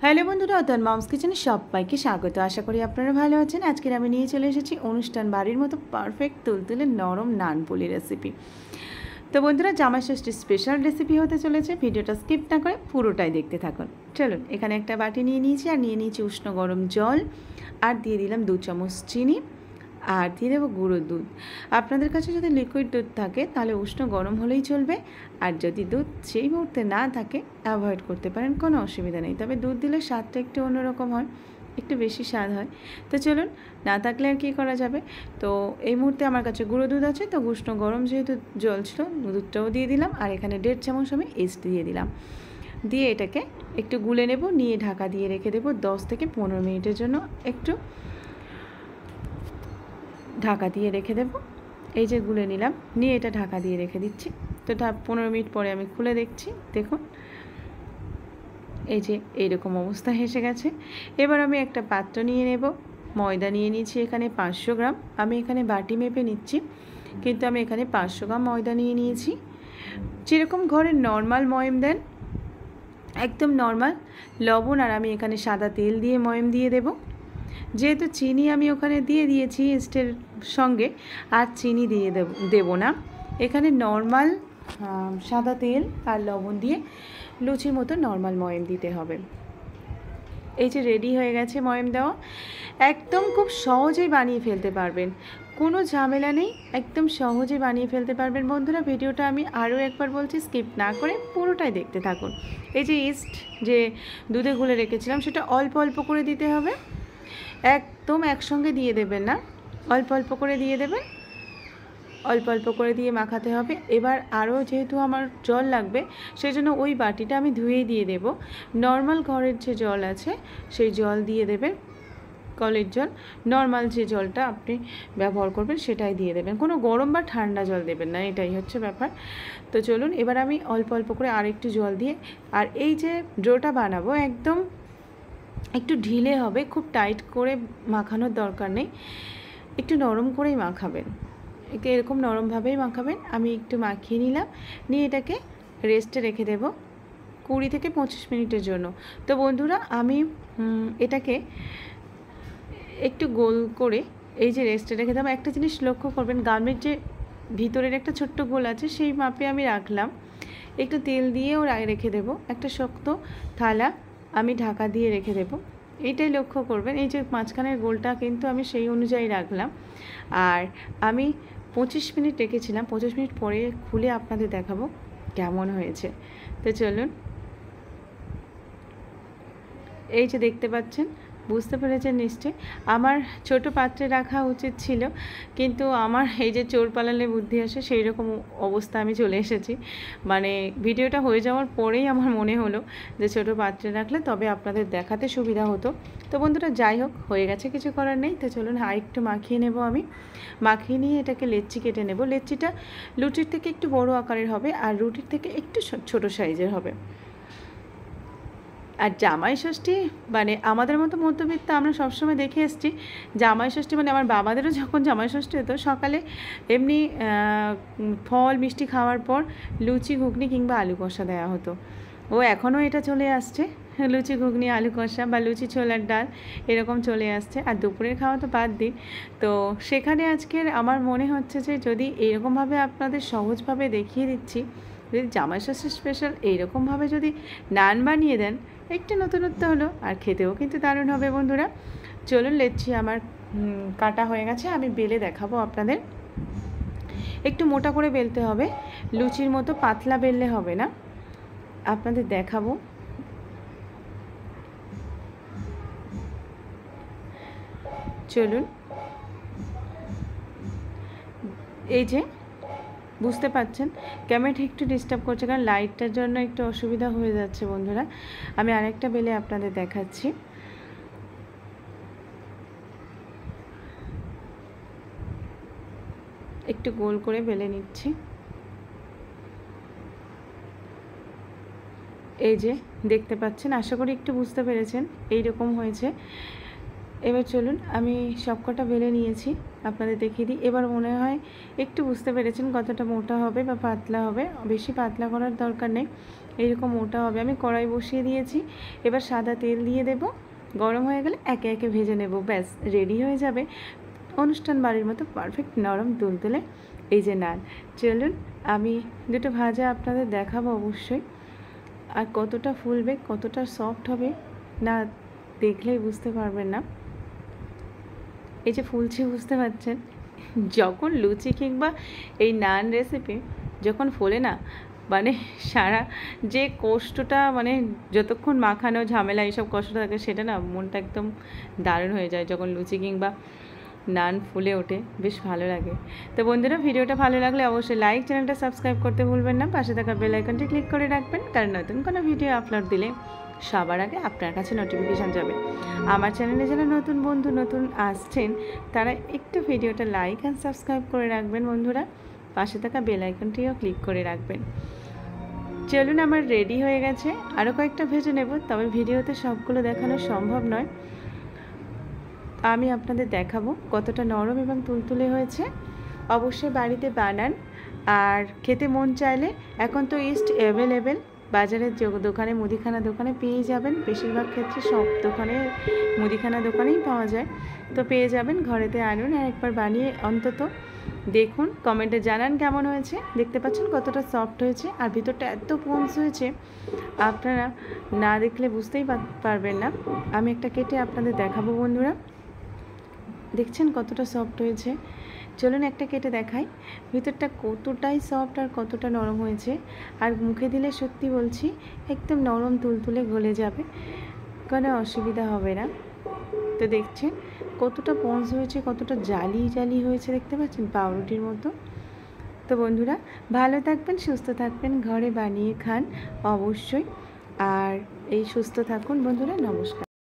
Hello বন্ধুরা, অতন moms কিচেনে সবাইকে স্বাগত। আশা করি আপনারা ভালো আছেন। আজকের আমি নিয়ে চলে এসেছি অনুষ্ঠান বাড়ির মতো পারফেক্ট তুলতুলে নরম নানপুলি রেসিপি। তো বন্ধুরা, জামাই ষষ্ঠীর স্পেশাল রেসিপি হতে চলেছে। ভিডিওটা স্কিপ না করে পুরোটাই দেখতে থাকুন। চলুন, এখানে একটা বাটি নিয়ে নিয়েছি আর নিয়ে নিয়েছি উষ্ণ গরম জল, আর দিয়ে দিলাম 2 চামচ চিনি, আর দিয়ে দেবো গুঁড়ো দুধ। আপনাদের কাছে যদি লিকুইড দুধ থাকে তাহলে উষ্ণ গরম হলেই চলবে, আর যদি দুধ সেই মুহূর্তে না থাকে অ্যাভয়েড করতে পারেন, কোনো অসুবিধা নেই। তবে দুধ দিলে স্বাদটা একটু অন্যরকম হয়, একটু বেশি স্বাদ হয়। তো চলুন, না থাকলে আর কী করা যাবে। তো এই মুহূর্তে আমার কাছে গুঁড়ো দুধ আছে, তো উষ্ণ গরম যেহেতু জল ছিল, দুধটাও দিয়ে দিলাম, আর এখানে 1.5 চামচ আমি ইস্ট দিয়ে দিলাম। দিয়ে এটাকে একটু গুলে নেব, নিয়ে ঢাকা দিয়ে রেখে দেবো 10 থেকে 15 মিনিটের জন্য। একটু ঢাকা দিয়ে রেখে দেব। এই যে গুলে নিলাম, নিয়ে এটা ঢাকা দিয়ে রেখে দিচ্ছি। তো 15 মিনিট পরে আমি খুলে দেখছি, দেখুন এই যে এইরকম অবস্থা এসে গেছে। এবার আমি একটা পাত্র নিয়ে নেব। ময়দা নিয়ে নিয়েছি এখানে 500 গ্রাম। আমি এখানে বাটি মেপে নিচ্ছি, কিন্তু আমি এখানে 500 গ্রাম ময়দা নিয়ে নিয়েছি। যেরকম ঘরে নর্মাল ময়ম দেন, একদম নর্মাল। লবণ, আর আমি এখানে সাদা তেল দিয়ে ময়ম দিয়ে দেব। যেহেতু চিনি আমি ওখানে দিয়ে দিয়েছি ইস্টের সঙ্গে, আর চিনি দিয়ে দেবো না। এখানে নর্মাল সাদা তেল আর লবণ দিয়ে লুচির মতো নর্মাল ময়ম দিতে হবে। এই যে রেডি হয়ে গেছে ময়ম দেওয়া। একদম খুব সহজেই বানিয়ে ফেলতে পারবেন, কোনো ঝামেলা নেই, একদম সহজে বানিয়ে ফেলতে পারবেন। বন্ধুরা, ভিডিওটা আমি আরও একবার বলছি, স্কিপ না করে পুরোটাই দেখতে থাকুন। এই যে ইস্ট যে দুধে গুলে রেখেছিলাম, সেটা অল্প অল্প করে দিতে হবে, একদম একসঙ্গে দিয়ে দেবেন না, অল্প অল্প করে দিয়ে দেবেন, অল্প অল্প করে দিয়ে মাখাতে হবে। এবার আরও যেহেতু আমার জল লাগবে, সেই জন্য ওই বাটিটা আমি ধুয়েই দিয়ে দেব। নর্মাল ঘরের যে জল আছে সেই জল দিয়ে দেবেন, কলের জল। নর্মাল যে জলটা আপনি ব্যবহার করবেন সেটাই দিয়ে দেবেন, কোনো গরম বা ঠান্ডা জল দেবেন না, এটাই হচ্ছে ব্যাপার। তো চলুন, এবার আমি অল্প অল্প করে আরেকটু জল দিয়ে, আর এই যে ডোটা বানাবো একদম একটু ঢিলে হবে, খুব টাইট করে মাখানোর দরকার নেই, একটু নরম করেই মাখাবেন, একটু এরকম নরমভাবেই মাখাবেন। আমি একটু মাখিয়ে নিলাম, নিয়ে এটাকে রেস্টে রেখে দেব 20 থেকে 25 মিনিটের জন্য। তো বন্ধুরা, আমি এটাকে একটু গোল করে এই যে রেস্টে রেখে দেবো। একটা জিনিস লক্ষ্য করবেন, গামের যে ভিতরের একটা ছোট্ট গোল আছে সেই মাপে আমি রাখলাম। একটু তেল দিয়েও রেখে দেব, একটা শক্ত থালা আমি ঢাকা দিয়ে রেখে দেব। এইটাই লক্ষ্য করবেন, এই যে মাঝখানের গোলটা কিন্তু আমি সেই অনুযায়ী রাখলাম। আর আমি 25 মিনিট রেখেছিলাম, 25 মিনিট পরে খুলে আপনাদের দেখাবো কেমন হয়েছে। তো চলুন, এই যে দেখতে পাচ্ছেন, বুঝতে পেরেছেন নিশ্চয়ই। আমার ছোট পাত্রে রাখা উচিত ছিল, কিন্তু আমার এই যে চোর পালালে বুদ্ধি আসে, সেই রকম অবস্থা আমি চলে এসেছি। মানে ভিডিওটা হয়ে যাওয়ার পরেই আমার মনে হলো যে ছোট পাত্রে রাখলে তবে আপনাদের দেখাতে সুবিধা হতো। তো বন্ধুরা, যাই হোক, হয়ে গেছে, কিছু করার নেই। তো চলুন, একটু মাখিয়ে নেব। আমি মাখিয়ে নিয়ে এটাকে লেচি কেটে নেব। লেচিটা লুচির থেকে একটু বড় আকারের হবে, আর রুটির থেকে একটু ছোট সাইজের হবে। আর জামাই ষষ্ঠী মানে আমাদের মতো মধ্যবিত্ত আমরা সবসময় দেখে এসেছি, জামাই ষষ্ঠী মানে আমার বাবাদেরও যখন জামাই ষষ্ঠী হতো, সকালে এমনি ফল মিষ্টি খাওয়ার পর লুচি ঘুগনি কিংবা আলু কষা দেওয়া হতো। ও এখনও এটা চলে আসছে, লুচি ঘুগনি আলু কষা বা লুচি ছোলার ডাল এরকম চলে আসছে। আর দুপুরের খাওয়া তো বাদ দিন। তো সেখানে আজকের আমার মনে হচ্ছে যে যদি এরকমভাবে আপনাদের সহজভাবে দেখিয়ে দিচ্ছি, যদি জামাই ষষ্ঠী স্পেশাল এইরকমভাবে যদি নান বানিয়ে দেন, একটু নতুনত্ব হলো, আর খেতেও কিন্তু দারুণ হবে। বন্ধুরা, চলুন, লেচি আমার কাটা হয়ে গেছে, আমি বেলে দেখাবো আপনাদের। একটু মোটা করে বেলতে হবে, লুচির মতো পাতলা বেললে হবে না, আপনাদের দেখাবো। চলুন, এই যে বুঝতে পাচ্ছেন, ক্যামেরাটা একটু ডিস্টার্ব করছে কারণ লাইটটার জন্য একটু অসুবিধা হয়ে যাচ্ছে। বন্ধুরা, আমি আরেকটা বেলে আপনাদের দেখাচ্ছি। একটু গোল করে বেলে নিচ্ছি। এই যে দেখতে পাচ্ছেন, আশা করি একটু বুঝতে পেরেছেন, এই রকম হয়েছে। এবার চলুন আমি সবকটা বেলে নিয়েছি, আপনাদের দেখিয়ে দিই। এবার মনে হয় একটু বুঝতে পেরেছেন কতটা মোটা হবে বা পাতলা হবে। বেশি পাতলা করার দরকার নেই, এইরকম মোটা হবে। আমি কড়াই বসিয়ে দিয়েছি, এবার সাদা তেল দিয়ে দেব। গরম হয়ে গেলে একে একে ভেজে নেব, ব্যাস রেডি হয়ে যাবে অনুষ্ঠান বাড়ির মতো পারফেক্ট নরম তুলতুলে এই যে নান। চলুন আমি দুটো ভাজা আপনাদের দেখাবো অবশ্যই। আর কতটা ফুলবে, কতটা সফট হবে না দেখলেই বুঝতে পারবেন না। এই যে ফুলছে বুঝতে পারছেন, যখন লুচি কিংবা এই নান রেসিপি যখন ফোলে না, মানে সারা যে কষ্টটা, মানে যতক্ষণ মাখানো ঝামেলা এইসব কষ্ট থাকে সেটা না মনটা একদম দারুণ হয়ে যায় যখন লুচি কিংবা নান ফুলে ওঠে, বেশ ভালো লাগে। তো বন্ধুরা, ভিডিওটা ভালো লাগলে অবশ্যই লাইক, চ্যানেলটা সাবস্ক্রাইব করতে ভুলবেন না, পাশে থাকা বেল আইকনটি ক্লিক করে রাখবেন, কারণ নতুন কোনো ভিডিও আপলোড দিলে সবার আগে আপনার কাছে নোটিফিকেশান যাবে। আমার চ্যানেলে যারা নতুন বন্ধু নতুন আসছেন তারা একটু ভিডিওটা লাইক অ্যান্ড সাবস্ক্রাইব করে রাখবেন বন্ধুরা, পাশে থাকা বেল আইকনটিও ক্লিক করে রাখবেন। চলুন আমার রেডি হয়ে গেছে, আরও কয়েকটা ভেজে নেব, তবে ভিডিওতে সবগুলো দেখানো সম্ভব নয়। আমি আপনাদের দেখাবো কতটা নরম এবং তুলতুলে হয়েছে। অবশ্যই বাড়িতে বানান, আর খেতে মন চাইলে এখন তো ইস্ট অ্যাভেলেবেল, বাজারের দোকানে মুদিখানা দোকানে পেয়ে যাবেন। বেশিরভাগ ক্ষেত্রে সব দোকানে মুদিখানা দোকানেই পাওয়া যায়, তো পেয়ে যাবেন। ঘরেতে আনুন আর একবার বানিয়ে অন্তত দেখুন, কমেন্টে জানান কেমন হয়েছে। দেখতে পাচ্ছেন কতটা সফট হয়েছে, আর ভিতরটা এত পঞ্চ হয়েছে আপনারা না দেখলে বুঝতেই পারবেন না। আমি একটা কেটে আপনাদের দেখাবো বন্ধুরা, দেখছেন কতটা সফট হয়েছে। চলুন একটা কেটে দেখাই ভিতরটা কতটাই সফট আর কতটা নরম হয়েছে। আর মুখে দিলে সত্যি বলছি একদম নরম তুলতুলে গলে যাবে, কোনো অসুবিধা হবে না। তো দেখছেন কতটা পঞ্চ হয়েছে, কতটা জালি জালি হয়েছে, দেখতে পাচ্ছেন পাউরুটির মতো। তো বন্ধুরা, ভালো থাকবেন, সুস্থ থাকবেন, ঘরে বানিয়ে খান অবশ্যই। আর এই সুস্থ থাকুন বন্ধুরা, নমস্কার।